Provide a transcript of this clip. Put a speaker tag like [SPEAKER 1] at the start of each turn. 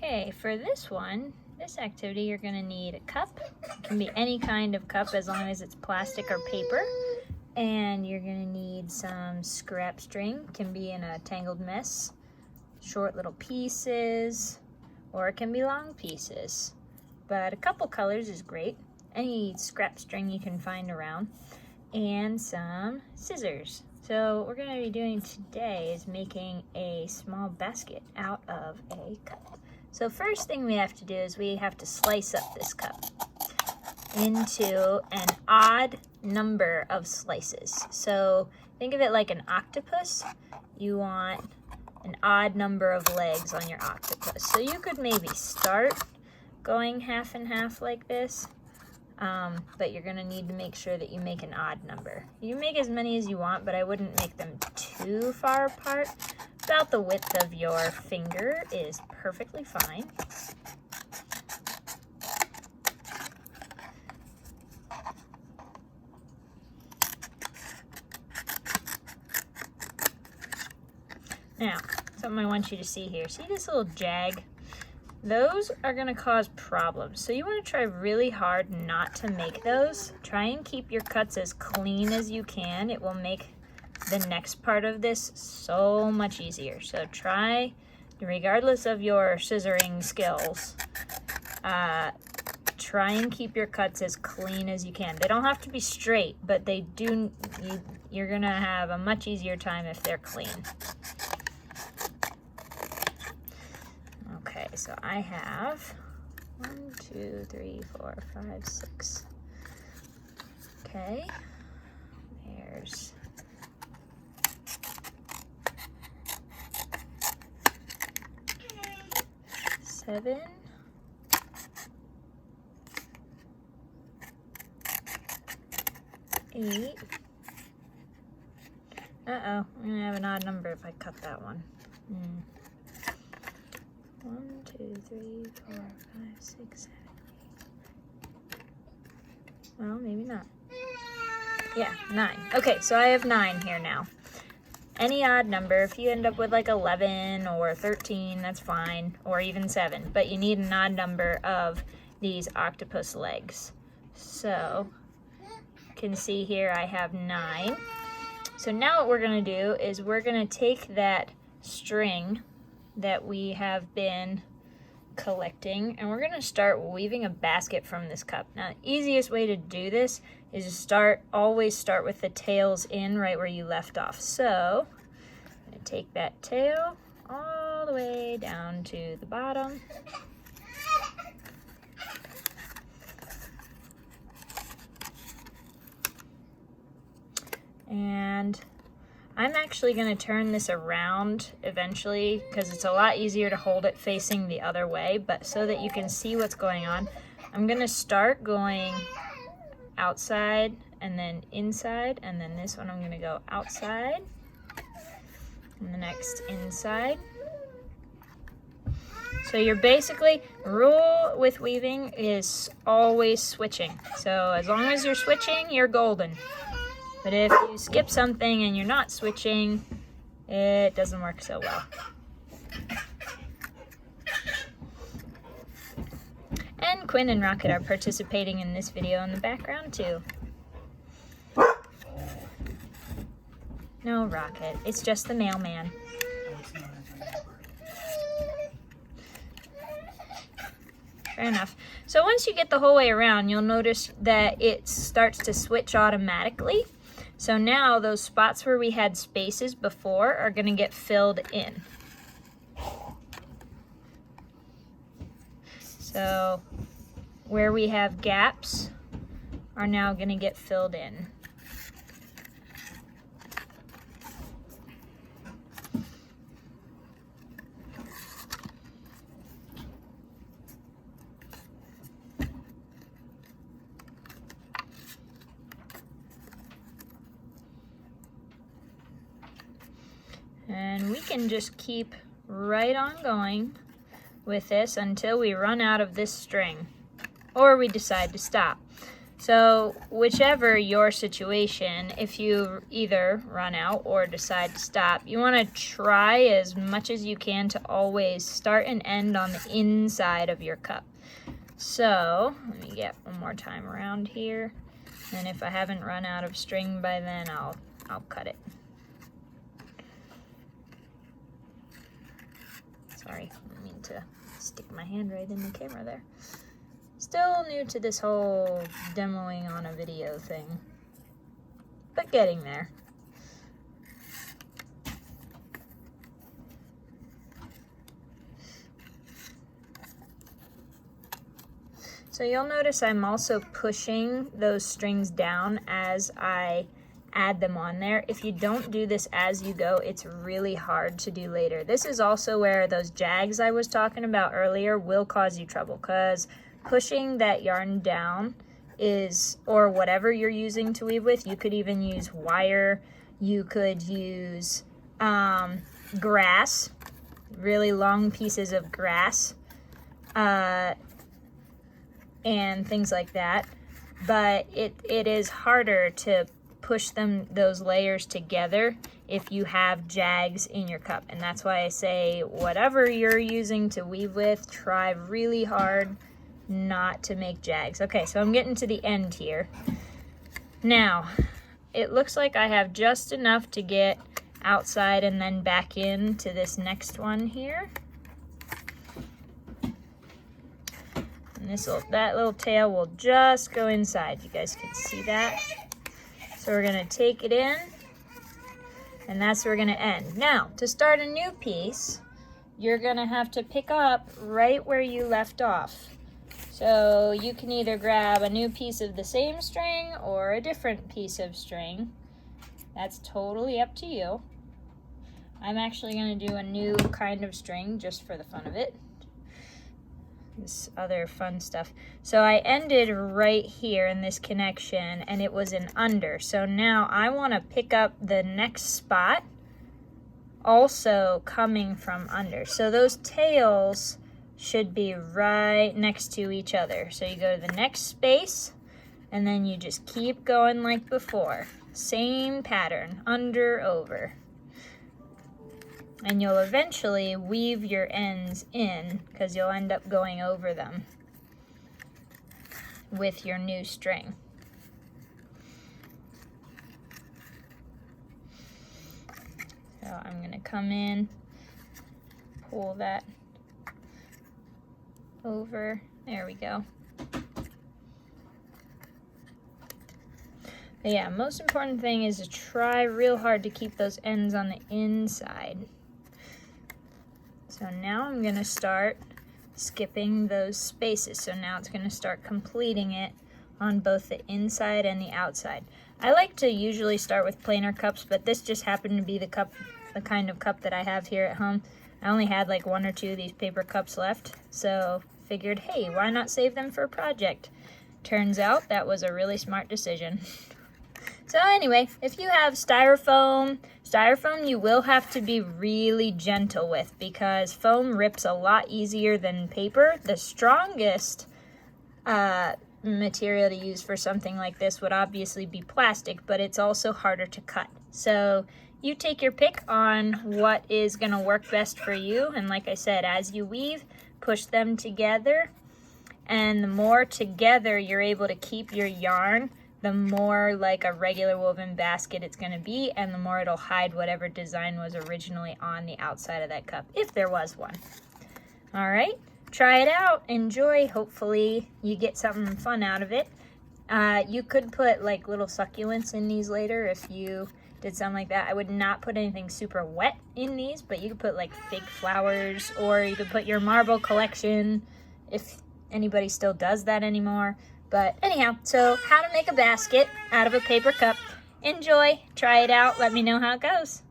[SPEAKER 1] Okay, for this one, this activity, you're gonna need a cup. It can be any kind of cup as long as it's plastic or paper. And you're gonna need some scrap string. It can be in a tangled mess, short little pieces, or it can be long pieces. But a couple colors is great. Any scrap string you can find around. And some scissors. So what we're going to be doing today is making a small basket out of a cup. So first thing we have to do is we have to slice up this cup into an odd number of slices. So think of it like an octopus. You want an odd number of legs on your octopus. So you could maybe start going half and half like this. But you're gonna need to make sure that you make an odd number. You can make as many as you want, but I wouldn't make them too far apart. About the width of your finger is perfectly fine. Now, something I want you to see here. See this little jag? Those are going to cause problems. So you want to try really hard not to make those. Try and keep your cuts as clean as you can. It will make the next part of this so much easier. So try, regardless of your scissoring skills, try and keep your cuts as clean as you can. They don't have to be straight, but they do. You're going to have a much easier time if they're clean. Okay, so I have 1, 2, 3, 4, 5, 6. Okay, there's 7. 8. I'm gonna have an odd number if I cut that one. 1, 2, 3, 4, 5, 6, 7, 8. Well, maybe not. Yeah, 9. Okay, so I have 9 here now. Any odd number, if you end up with like 11 or 13, that's fine, or even 7. But you need an odd number of these octopus legs. So, you can see here I have 9. So now what we're going to do is we're going to take that string that we have been collecting, and we're going to start weaving a basket from this cup. Now, the easiest way to do this is to always start with the tails in right where you left off. So, I'm going to take that tail all the way down to the bottom. And I'm actually going to turn this around eventually because it's a lot easier to hold it facing the other way, but so that you can see what's going on, I'm going to start going outside and then inside, and then this one I'm going to go outside and the next inside. So you're basically, rule with weaving is always switching. So as long as you're switching, you're golden. But if you skip something and you're not switching, it doesn't work so well. And Quinn and Rocket are participating in this video in the background too. No, Rocket, it's just the mailman. Fair enough. So once you get the whole way around, you'll notice that it starts to switch automatically. So now those spots where we had spaces before are going to get filled in. So where we have gaps are now going to get filled in. And we can just keep right on going with this until we run out of this string, or we decide to stop. So whichever your situation, if you either run out or decide to stop, you want to try as much as you can to always start and end on the inside of your cup. So let me get one more time around here, and if I haven't run out of string by then, I'll cut it. Sorry, I didn't mean to stick my hand right in the camera there. Still new to this whole demoing on a video thing, but getting there. So you'll notice I'm also pushing those strings down as I add them on there. If you don't do this as you go, it's really hard to do later. This is also where those jags I was talking about earlier will cause you trouble, because pushing that yarn down is, or whatever you're using to weave with, you could even use wire, you could use grass, really long pieces of grass, and things like that. But it is harder to push those layers together if you have jags in your cup. And that's why I say whatever you're using to weave with, try really hard not to make jags. Okay, so I'm getting to the end here. Now, it looks like I have just enough to get outside and then back in to this next one here. And that little tail will just go inside. You guys can see that. So we're gonna take it in, and that's where we're gonna end. Now, to start a new piece, you're gonna have to pick up right where you left off. So you can either grab a new piece of the same string or a different piece of string. That's totally up to you. I'm actually going to do a new kind of string just for the fun of it. This other fun stuff. So I ended right here in this connection, and it was an under. So now I want to pick up the next spot also coming from under. So those tails should be right next to each other. So you go to the next space, and then you just keep going like before. Same pattern, under, over. And you'll eventually weave your ends in, because you'll end up going over them with your new string. So I'm going to come in, pull that over. There we go. But yeah, most important thing is to try real hard to keep those ends on the inside. So now I'm going to start skipping those spaces. So now it's going to start completing it on both the inside and the outside. I like to usually start with plainer cups, but this just happened to be the kind of cup that I have here at home. I only had like 1 or 2 of these paper cups left, so figured, hey, why not save them for a project? Turns out that was a really smart decision. So anyway, if you have styrofoam you will have to be really gentle with, because foam rips a lot easier than paper. The strongest material to use for something like this would obviously be plastic, but it's also harder to cut. So you take your pick on what is going to work best for you, and like I said, as you weave, push them together, and the more together you're able to keep your yarn, the more like a regular woven basket it's going to be, and the more it'll hide whatever design was originally on the outside of that cup, if there was one. All right, try it out, enjoy. Hopefully you get something fun out of it. You could put like little succulents in these later if you did something like that. I would not put anything super wet in these, but you could put like fake flowers, or you could put your marble collection, if anybody still does that anymore. But anyhow, so how to make a basket out of a paper cup. Enjoy, try it out, let me know how it goes.